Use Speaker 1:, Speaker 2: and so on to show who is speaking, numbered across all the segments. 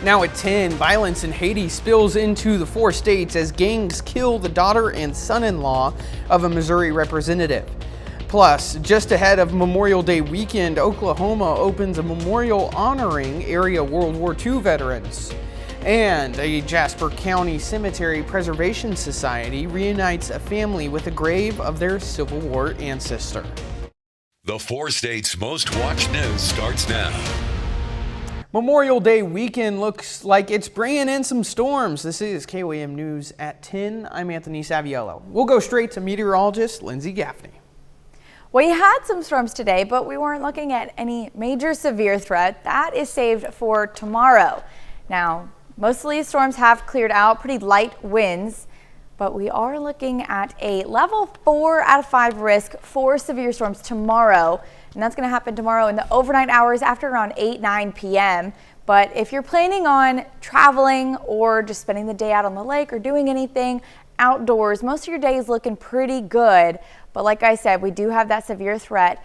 Speaker 1: Now at 10, violence in Haiti spills into the 4 states as gangs kill the daughter and son-in-law of a Missouri representative. Plus, just ahead of Memorial Day weekend, Oklahoma opens a memorial honoring area World War II veterans. And a Jasper County Cemetery Preservation Society reunites a family with a grave of their Civil War ancestor.
Speaker 2: The 4 states' most watched news starts now.
Speaker 1: Memorial Day weekend looks like it's bringing in some storms. This is KOAM News at 10. I'm Anthony Saviello. We'll go straight to meteorologist Lindsay Gaffney.
Speaker 3: We had some storms today, but we weren't looking at any major severe threat. That is saved for tomorrow. Now, most of these storms have cleared out, pretty light winds, but we are looking at a level 4 out of 5 risk for severe storms tomorrow. And that's going to happen tomorrow in the overnight hours after around 8-9 p.m. But if you're planning on traveling or just spending the day out on the lake or doing anything outdoors, most of your day is looking pretty good. But like I said, we do have that severe threat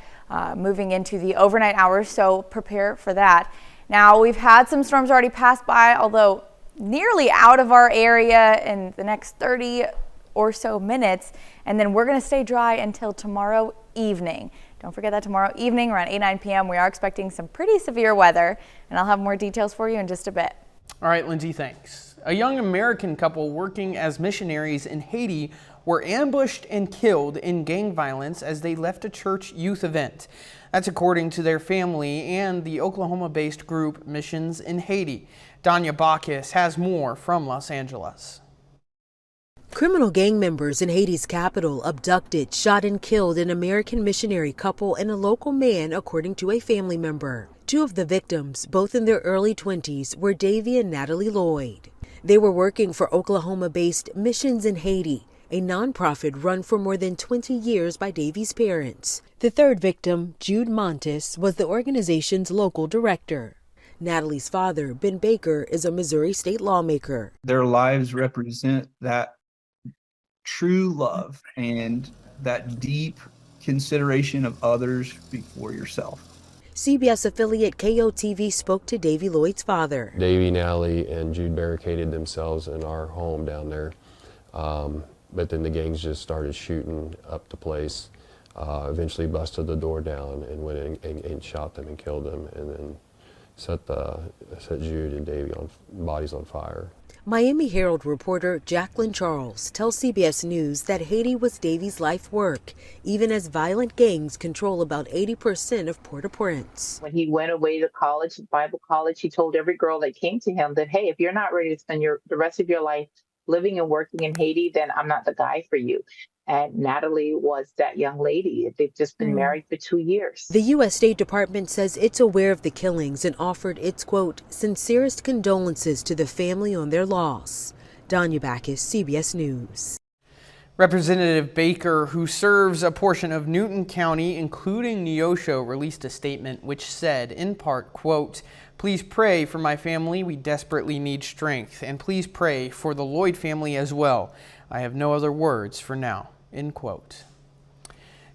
Speaker 3: moving into the overnight hours, so prepare for that. Now, we've had some storms already pass by, although nearly out of our area in the next 30 or so minutes. And then we're going to stay dry until tomorrow evening. Don't forget that tomorrow evening around 8-9 p.m. we are expecting some pretty severe weather, and I'll have more details for you in just a bit.
Speaker 1: All right, Lindsay, thanks. A young American couple working as missionaries in Haiti were ambushed and killed in gang violence as they left a church youth event. That's according to their family and the Oklahoma-based group Missions in Haiti. Danya Bacchus has more from Los Angeles.
Speaker 4: Criminal gang members in Haiti's capital abducted, shot and killed an American missionary couple and a local man, according to a family member. 2 of the victims, both in their early 20s, were Davy and Natalie Lloyd. They were working for Oklahoma-based Missions in Haiti, a nonprofit run for more than 20 years by Davy's parents. The 3rd victim, Jude Montes, was the organization's local director. Natalie's father, Ben Baker, is a Missouri state lawmaker.
Speaker 5: Their lives represent that true love and that deep consideration of others before yourself.
Speaker 4: CBS affiliate KOTV spoke to Davy Lloyd's father.
Speaker 6: Davy, Natalie, and Jude barricaded themselves in our home down there, but then the gangs just started shooting up the place, eventually busted the door down and went in and shot them and killed them, and then set Jude and Davy bodies on fire.
Speaker 4: Miami Herald reporter Jacqueline Charles tells CBS News that Haiti was Davy's life work, even as violent gangs control about 80% of Port-au-Prince.
Speaker 7: When he went away to college, Bible college, he told every girl that came to him that, hey, if you're not ready to spend the rest of your life living and working in Haiti, then I'm not the guy for you. And Natalie was that young lady. They've just been married for 2 years.
Speaker 4: The U.S. State Department says it's aware of the killings and offered its, quote, sincerest condolences to the family on their loss. Danya Bacchus, CBS News.
Speaker 1: Representative Baker, who serves a portion of Newton County, including Neosho, released a statement which said, in part, quote, please pray for my family. We desperately need strength. And please pray for the Lloyd family as well. I have no other words for now. End quote.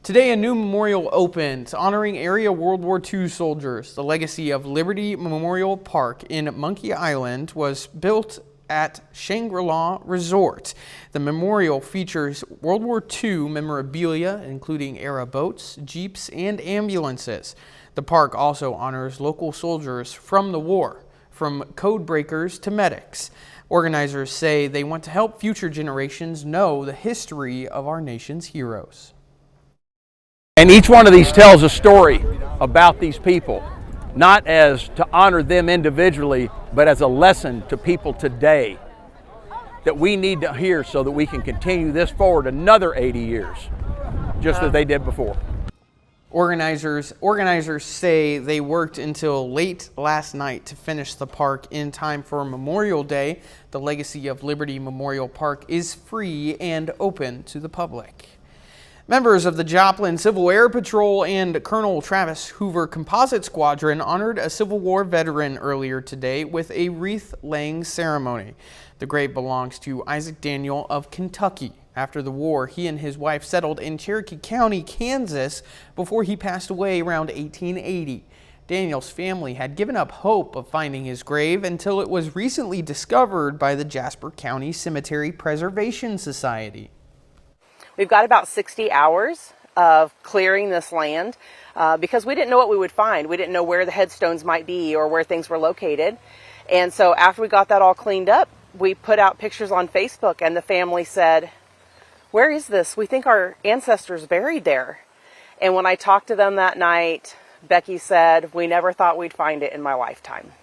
Speaker 1: Today, a new memorial opened honoring area World War II soldiers. The legacy of Liberty Memorial Park in Monkey Island was built at Shangri-La Resort. The memorial features World War II memorabilia, including era boats, jeeps, and ambulances. The park also honors local soldiers from the war, from code breakers to medics. Organizers say they want to help future generations know the history of our nation's heroes.
Speaker 8: And each one of these tells a story about these people, not as to honor them individually, but as a lesson to people today that we need to hear so that we can continue this forward another 80 years, just as they did before.
Speaker 1: Organizers say they worked until late last night to finish the park in time for Memorial Day. The legacy of Liberty Memorial Park is free and open to the public. Members of the Joplin Civil Air Patrol and Colonel Travis Hoover Composite Squadron honored a Civil War veteran earlier today with a wreath-laying ceremony. The grave belongs to Isaac Daniel of Kentucky. After the war, he and his wife settled in Cherokee County, Kansas, before he passed away around 1880. Daniel's family had given up hope of finding his grave until it was recently discovered by the Jasper County Cemetery Preservation Society.
Speaker 9: We've got about 60 hours of clearing this land because we didn't know what we would find. We didn't know where the headstones might be or where things were located. And so after we got that all cleaned up, we put out pictures on Facebook, and the family said, "Where is this? We think our ancestors buried there." And when I talked to them that night, Becky said, "We never thought we'd find it in my lifetime."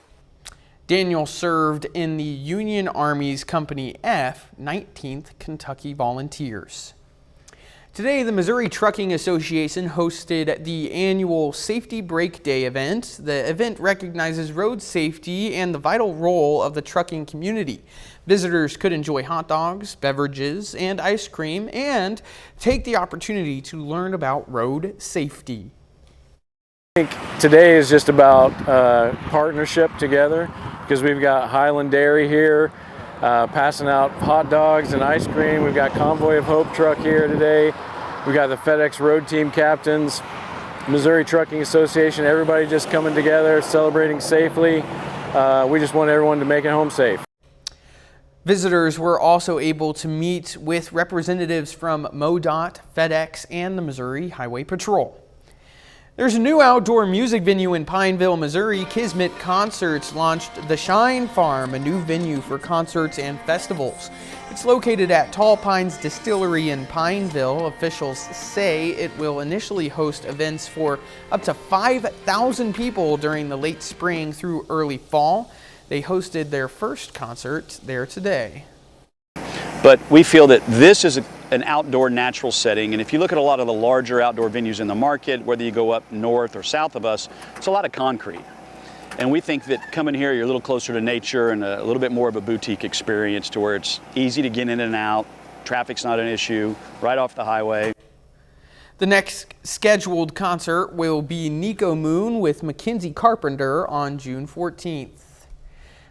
Speaker 1: Daniel served in the Union Army's Company F, 19th Kentucky Volunteers. Today, the Missouri Trucking Association hosted the annual Safety Break Day event. The event recognizes road safety and the vital role of the trucking community. Visitors could enjoy hot dogs, beverages, and ice cream, and take the opportunity to learn about road safety.
Speaker 10: I think today is just about partnership together, because we've got Highland Dairy here passing out hot dogs and ice cream. We've got Convoy of Hope truck here today. We got the FedEx road team captains, Missouri Trucking Association, everybody just coming together, celebrating safely. We just want everyone to make it home safe.
Speaker 1: Visitors were also able to meet with representatives from MoDOT, FedEx, and the Missouri Highway Patrol. There's a new outdoor music venue in Pineville, Missouri. Kismet Concerts launched the Shine Farm, a new venue for concerts and festivals. It's located at Tall Pines Distillery in Pineville. Officials say it will initially host events for up to 5,000 people during the late spring through early fall. They hosted their first concert there today.
Speaker 11: But we feel that this is an outdoor natural setting, and if you look at a lot of the larger outdoor venues in the market, whether you go up north or south of us, it's a lot of concrete. And we think that coming here, you're a little closer to nature and a little bit more of a boutique experience to where it's easy to get in and out, traffic's not an issue, right off the highway.
Speaker 1: The next scheduled concert will be Nico Moon with Mackenzie Carpenter on June 14th.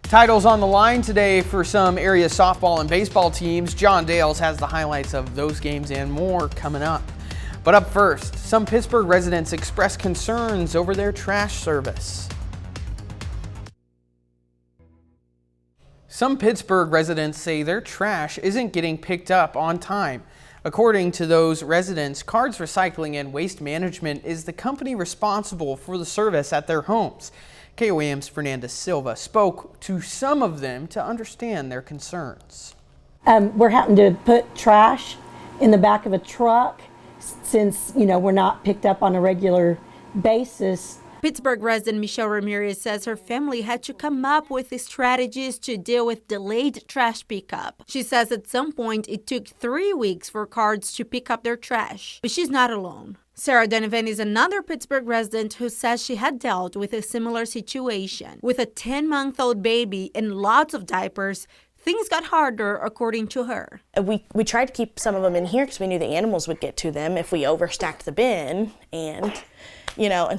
Speaker 1: Titles on the line today for some area softball and baseball teams. John Dales has the highlights of those games and more coming up. But up first, some Pittsburgh residents express concerns over their trash service. Some Pittsburgh residents say their trash isn't getting picked up on time. According to those residents, Cards Recycling and Waste Management is the company responsible for the service at their homes. KOAM's Fernanda Silva spoke to some of them to understand their concerns.
Speaker 12: We're having to put trash in the back of a truck since, we're not picked up on a regular basis.
Speaker 13: Pittsburgh resident Michelle Ramirez says her family had to come up with strategies to deal with delayed trash pickup. She says at some point it took 3 weeks for Cards to pick up their trash, but she's not alone. Sarah Donovan is another Pittsburgh resident who says she had dealt with a similar situation. With a 10-month-old baby and lots of diapers, things got harder, according to her.
Speaker 14: We tried to keep some of them in here because we knew the animals would get to them if we overstacked the bin, and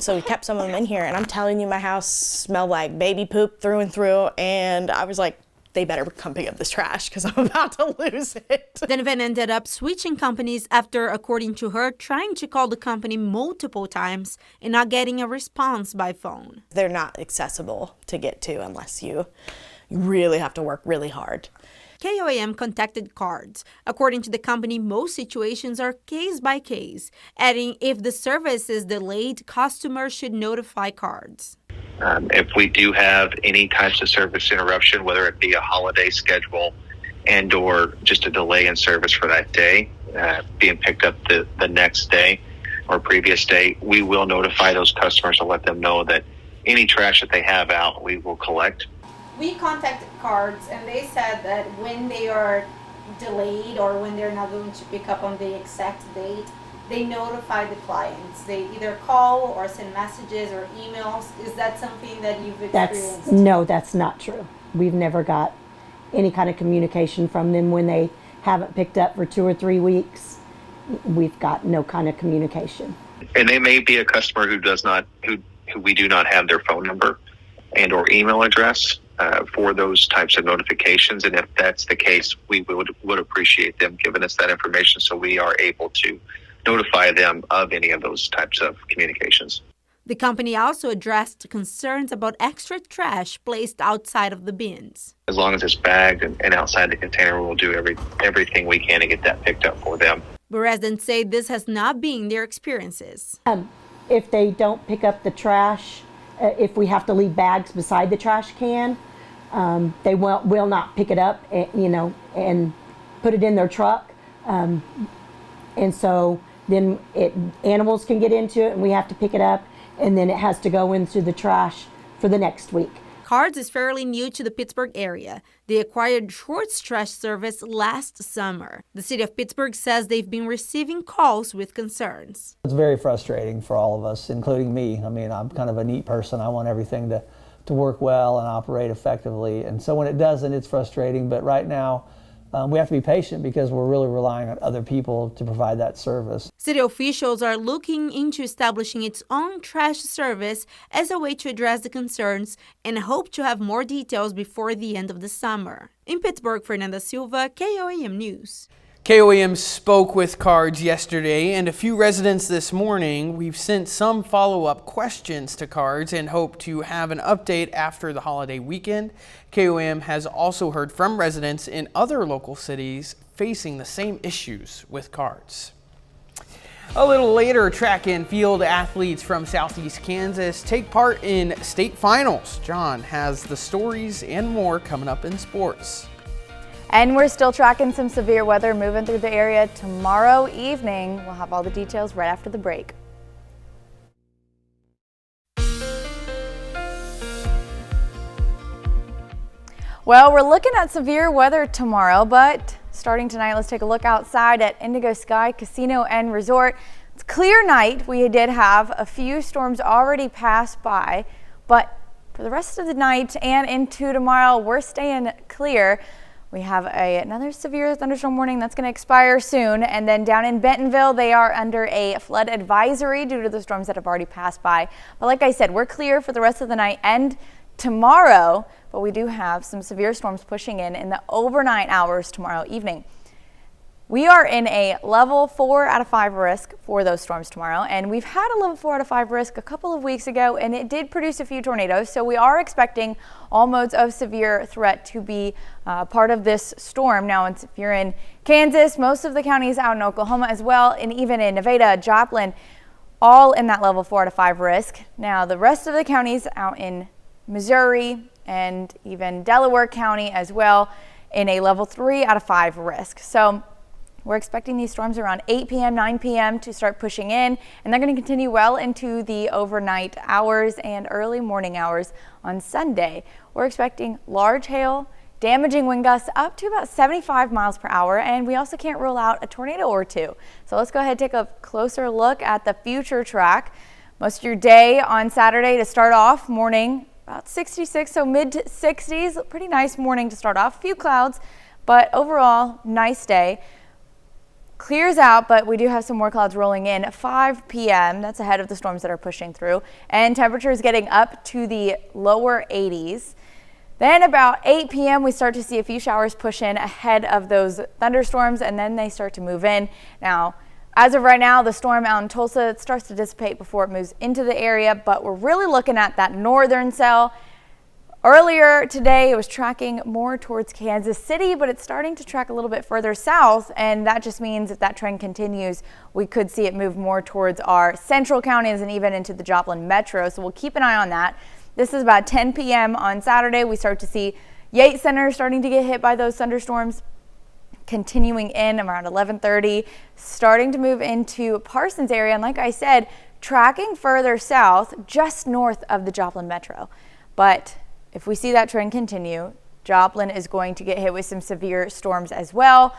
Speaker 14: so we kept some of them in here. And I'm telling you, my house smelled like baby poop through and through, and I was like, they better come pick up this trash because I'm about to lose it.
Speaker 13: Donovan ended up switching companies after, according to her, trying to call the company multiple times and not getting a response by phone.
Speaker 14: They're not accessible to get to unless you really have to work really hard.
Speaker 13: KOAM contacted Cards. According to the company, most situations are case by case, adding if the service is delayed, customers should notify Cards.
Speaker 15: If we do have any types of service interruption, whether it be a holiday schedule and or just a delay in service for that day, being picked up the next day or previous day, we will notify those customers to let them know that any trash that they have out, we will collect.
Speaker 13: We contacted Cards, and they said that when they are delayed or when they're not going to pick up on the exact date, they notify the clients. They either call or send messages or emails. Is that something that you've experienced?
Speaker 12: No, that's not true. We've never got any kind of communication from them when they haven't picked up for 2 or 3 weeks. We've got no kind of communication.
Speaker 15: And they may be a customer who we do not have their phone number and or email address for those types of notifications. And if that's the case, we would appreciate them giving us that information so we are able to notify them of any of those types of communications.
Speaker 13: The company also addressed concerns about extra trash placed outside of the bins.
Speaker 15: As long as it's bagged and outside the container, we'll do everything we can to get that picked up for them.
Speaker 13: But residents say this has not been their experiences.
Speaker 12: If they don't pick up the trash, if we have to leave bags beside the trash can, they will not pick it up, and put it in their truck. And so then animals can get into it and we have to pick it up, and then it has to go into the trash for the next week.
Speaker 13: Cards is fairly new to the Pittsburgh area. They acquired Short's trash service last summer. The city of Pittsburgh says they've been receiving calls with concerns.
Speaker 16: It's very frustrating for all of us, including me. I mean, I'm kind of a neat person. I want everything to work well and operate effectively. And so when it doesn't, it's frustrating. But right now, we have to be patient because we're really relying on other people to provide that service.
Speaker 13: City officials are looking into establishing its own trash service as a way to address the concerns and hope to have more details before the end of the summer. In Pittsburgh, Fernanda Silva, KOAM News.
Speaker 1: KOAM spoke with Cards yesterday and a few residents this morning. We've sent some follow-up questions to Cards and hope to have an update after the holiday weekend. KOAM has also heard from residents in other local cities facing the same issues with Cards. A little later, track and field athletes from Southeast Kansas take part in state finals. John has the stories and more coming up in sports.
Speaker 3: And we're still tracking some severe weather moving through the area tomorrow evening. We'll have all the details right after the break. Well, we're looking at severe weather tomorrow, but starting tonight, let's take a look outside at Indigo Sky Casino and Resort. It's a clear night. We did have a few storms already pass by, but for the rest of the night and into tomorrow, we're staying clear. We have another severe thunderstorm warning that's going to expire soon. And then down in Bentonville, they are under a flood advisory due to the storms that have already passed by. But like I said, we're clear for the rest of the night and tomorrow, but we do have some severe storms pushing in the overnight hours tomorrow evening. We are in a level 4 out of 5 risk for those storms tomorrow, and we've had a level 4 out of 5 risk a couple of weeks ago, and it did produce a few tornadoes, so we are expecting all modes of severe threat to be part of this storm. Now, if you're in Kansas, most of the counties out in Oklahoma as well, and even in Nevada, Joplin, all in that level 4 out of 5 risk. Now, the rest of the counties out in Missouri and even Delaware County as well in a level 3 out of 5 risk. So we're expecting these storms around 8 p.m., 9 p.m. to start pushing in, and they're going to continue well into the overnight hours and early morning hours on Sunday. We're expecting large hail, damaging wind gusts up to about 75 miles per hour, and we also can't rule out a tornado or two. So let's go ahead and take a closer look at the future track. Most of your day on Saturday to start off, morning about 66, so mid 60s, pretty nice morning to start off. A few clouds, but overall nice day. Clears out, but we do have some more clouds rolling in at 5 p.m. That's ahead of the storms that are pushing through, and temperatures getting up to the lower 80s. Then about 8 p.m. we start to see a few showers push in ahead of those thunderstorms, and then they start to move in. Now, as of right now, the storm out in Tulsa, it starts to dissipate before it moves into the area, but we're really looking at that northern cell. Earlier today, it was tracking more towards Kansas City, but it's starting to track a little bit further south, and that just means if that trend continues, we could see it move more towards our central counties and even into the Joplin metro, so we'll keep an eye on that. This is about 10 p.m. on Saturday. We start to see Yates Center starting to get hit by those thunderstorms, continuing in around 11:30, starting to move into Parsons area, and like I said, tracking further south, just north of the Joplin metro. But if we see that trend continue, Joplin is going to get hit with some severe storms as well.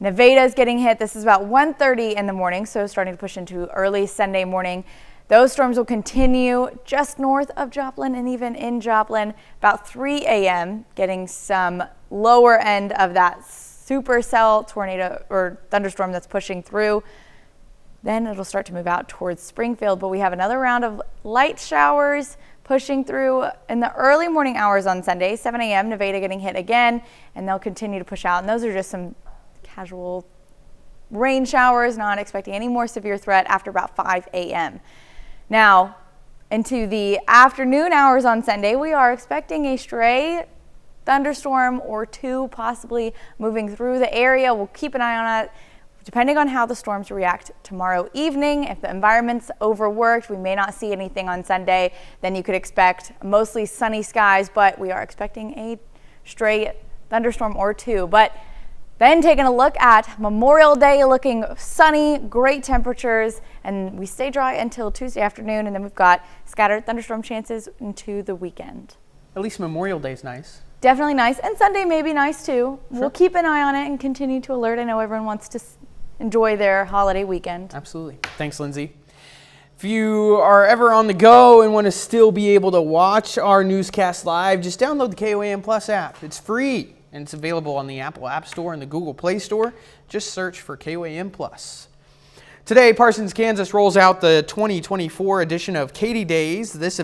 Speaker 3: Nevada is getting hit. This is about 1:30 in the morning, so starting to push into early Sunday morning. Those storms will continue just north of Joplin and even in Joplin about 3 a.m., getting some lower end of that supercell tornado or thunderstorm that's pushing through. Then it'll start to move out towards Springfield, but we have another round of light showers pushing through in the early morning hours on Sunday, 7 a.m., Nevada getting hit again, and they'll continue to push out. And those are just some casual rain showers, not expecting any more severe threat after about 5 a.m. Now, Into the afternoon hours on Sunday, we are expecting a stray thunderstorm or two possibly moving through the area. We'll keep an eye on it depending on how the storms react tomorrow evening. If the environment's overworked, we may not see anything on Sunday. Then you could expect mostly sunny skies, but we are expecting a stray thunderstorm or two. But then taking a look at Memorial Day, looking sunny, great temperatures, and we stay dry until Tuesday afternoon, and then we've got scattered thunderstorm chances into the weekend.
Speaker 1: At least Memorial Day is nice.
Speaker 3: Definitely nice, and Sunday may be nice too.
Speaker 1: Sure.
Speaker 3: We'll keep an eye on it and continue to alert. I know everyone wants to enjoy their holiday weekend.
Speaker 1: Absolutely. Thanks, Lindsay. If you are ever on the go and want to still be able to watch our newscast live, just download the KOAM Plus app. It's free. And it's available on the Apple App Store and the Google Play Store. Just search for KOAM Plus. Today, Parsons, Kansas rolls out the 2024 edition of Katy Days. This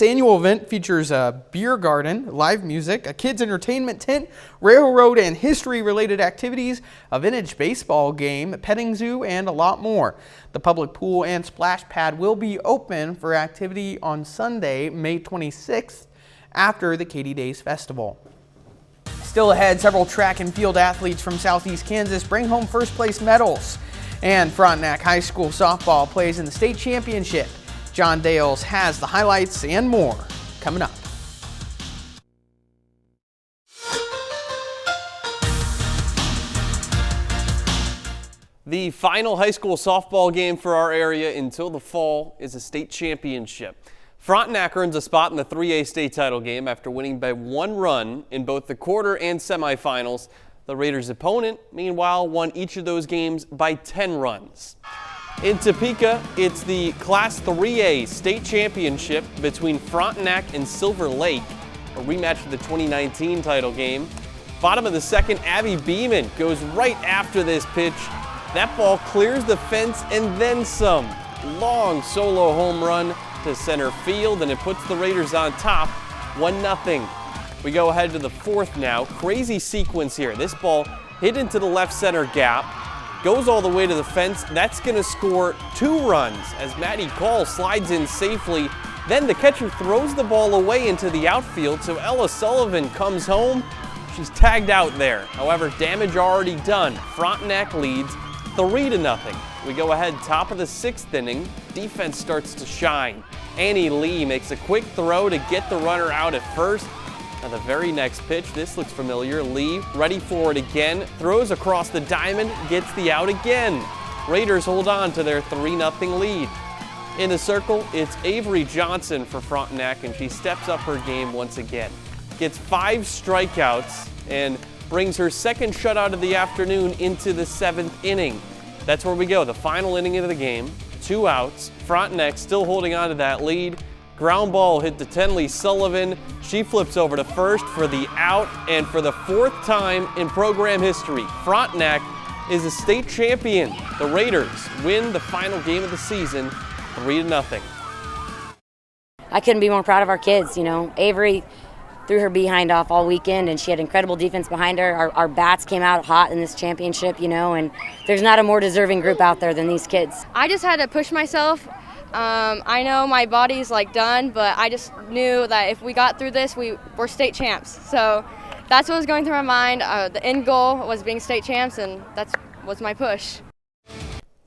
Speaker 1: annual event features a beer garden, live music, a kids entertainment tent, railroad and history-related activities, a vintage baseball game, a petting zoo, and a lot more. The public pool and splash pad will be open for activity on Sunday, May 26th, after the Katy Days Festival. Still ahead, several track and field athletes from Southeast Kansas bring home first place medals. And Frontenac High School softball plays in the state championship. John Dales has the highlights and more coming up.
Speaker 17: The final high school softball game for our area until the fall is a state championship. Frontenac earns a spot in the 3A state title game after winning by 1 run in both the quarter and semifinals. The Raiders' opponent, meanwhile, won each of those games by 10 runs. In Topeka, it's the Class 3A state championship between Frontenac and Silver Lake, a rematch of the 2019 title game. Bottom of the second, Abby Beeman goes right after this pitch. That ball clears the fence and then some. Long solo home run to center field, and it puts the Raiders on top, 1-0. We go ahead to the fourth now. Crazy sequence here. This ball hit into the left center gap, goes all the way to the fence. That's going to score 2 runs as Maddie Call slides in safely. Then the catcher throws the ball away into the outfield, so Ella Sullivan comes home. She's tagged out there. However, damage already done. Frontenac leads 3-0. We go ahead top of the 6th inning. Defense starts to shine. Annie Lee makes a quick throw to get the runner out at first. Now the very next pitch, this looks familiar. Lee ready for it again, throws across the diamond, gets the out again. Raiders hold on to their 3-0 lead. In the circle, it's Avery Johnson for Frontenac, and she steps up her game once again. Gets 5 strikeouts and brings her second shutout of the afternoon into the 7th inning. That's where we go, the final inning of the game. 2 outs, Frontenac still holding on to that lead. Ground ball hit to Tenley Sullivan. She flips over to first for the out, and for the 4th time in program history, Frontenac is a state champion. The Raiders win the final game of the season, 3-0.
Speaker 18: I couldn't be more proud of our kids. You know, Avery threw her behind off all weekend, and she had incredible defense behind her. Our bats came out hot in this championship, you know, and there's not a more deserving group out there than these kids.
Speaker 19: I just had to push myself. I know my body's done, but I just knew that if we got through this, we're state champs. So that's what was going through my mind. The end goal was being state champs, and that was my push.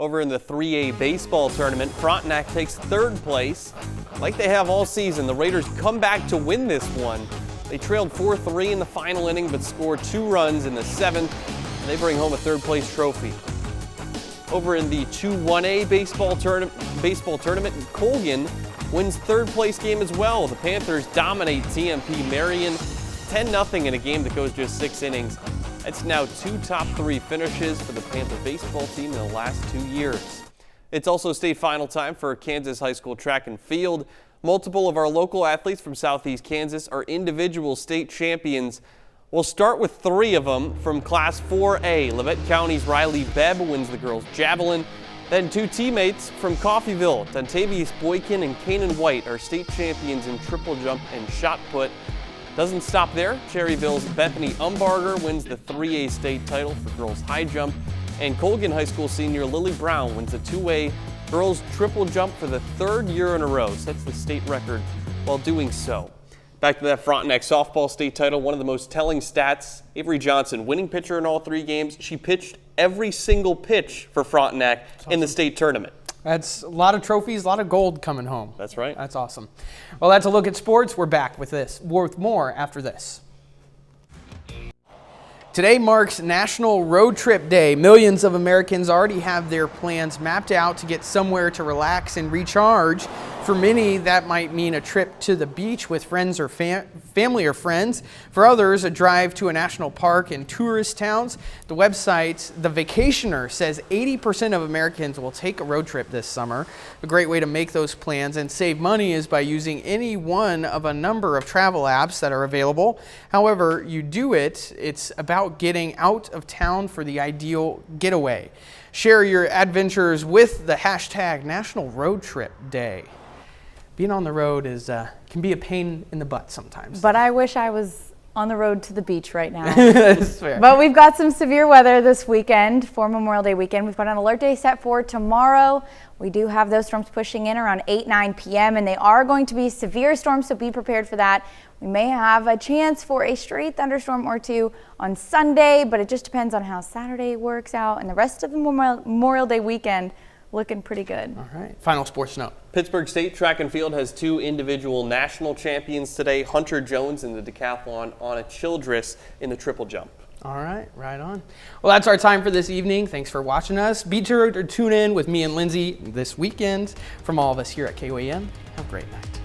Speaker 17: Over in the 3A baseball tournament, Frontenac takes 3rd place. Like they have all season, the Raiders come back to win this one. They trailed 4-3 in the final inning, but scored 2 runs in the 7th, and they bring home a 3rd place trophy. Over in the 2-1A baseball tournament, Colgan wins 3rd place game as well. The Panthers dominate TMP Marion 10-0 in a game that goes just 6 innings. That's now 2 top 3 finishes for the Panther baseball team in the last 2 years. It's also state final time for Kansas High School track and field. Multiple of our local athletes from Southeast Kansas are individual state champions. We'll start with 3 of them from Class 4A. Levette County's Riley Bebb wins the girls' javelin. Then 2 teammates from Coffeyville, Dontavius Boykin and Kanan White, are state champions in triple jump and shot put. Doesn't stop there. Cherryville's Bethany Umbarger wins the 3A state title for girls' high jump. And Colgan High School senior Lily Brown wins the 2A Girls triple jump for the 3rd year in a row, sets the state record while doing so. Back to that Frontenac softball state title, one of the most telling stats, Avery Johnson, winning pitcher in all 3 games. She pitched every single pitch for Frontenac in the state tournament.
Speaker 1: That's a lot of trophies, a lot of gold coming home.
Speaker 17: That's right.
Speaker 1: That's awesome. Well, that's a look at sports. We're back with more after this. Today marks National Road Trip Day. Millions of Americans already have their plans mapped out to get somewhere to relax and recharge. For many, that might mean a trip to the beach with friends or family or friends. For others, a drive to a national park and tourist towns. The website The Vacationer says 80% of Americans will take a road trip this summer. A great way to make those plans and save money is by using any one of a number of travel apps that are available. However you do it, it's about getting out of town for the ideal getaway. Share your adventures with the hashtag National Road Trip Day. Being on the road can be a pain in the butt sometimes.
Speaker 3: But I wish I was on the road to the beach right now.
Speaker 1: That's fair.
Speaker 3: But we've got some severe weather this weekend for Memorial Day weekend. We've got an alert day set for tomorrow. We do have those storms pushing in around 8-9 p.m. and they are going to be severe storms, so be prepared for that. We may have a chance for a stray thunderstorm or two on Sunday, but it just depends on how Saturday works out, and the rest of the Memorial Day weekend looking pretty good.
Speaker 1: All right. Final sports note.
Speaker 17: Pittsburgh State Track and Field has 2 individual national champions today. Hunter Jones in the decathlon, Anna Childress in the triple jump.
Speaker 1: All right, right on. Well, that's our time for this evening. Thanks for watching us. Be sure to tune in with me and Lindsay this weekend. From all of us here at KOAM, have a great night.